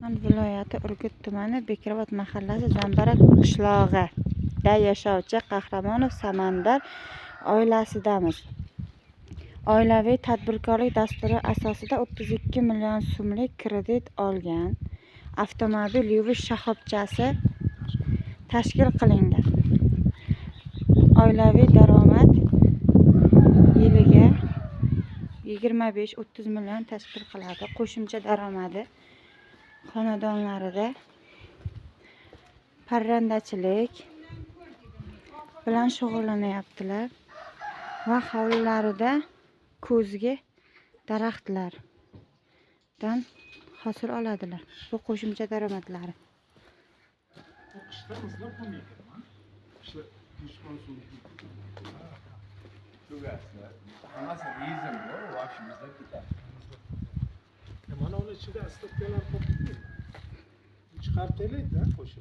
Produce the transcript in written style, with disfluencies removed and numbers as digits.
Samarqand viloyati Urgut tumani Bekobod mahallasi Zambarak qishlog'ida yashovchi Qahramonov Samandar oilasidamiz. Oilaviy tadbirkorlik dasturi asosida 32 million so'mlik kredit olgan. Avtomobil yuvish shoxobchasi tashkil qilingan. Oilaviy daromad yiliga 25-30 million tashkil qiladi. Qo'shimcha daromadi xonadonlarida parrandachilik bilan shug'ullanyaptilar va hovlilarida ko'zgi daraxtlardan hosil oladilar. Bu qo'shimcha daromadlari. Mana onun içinde astıklar koptu. Çıkartılıydı ha koşu.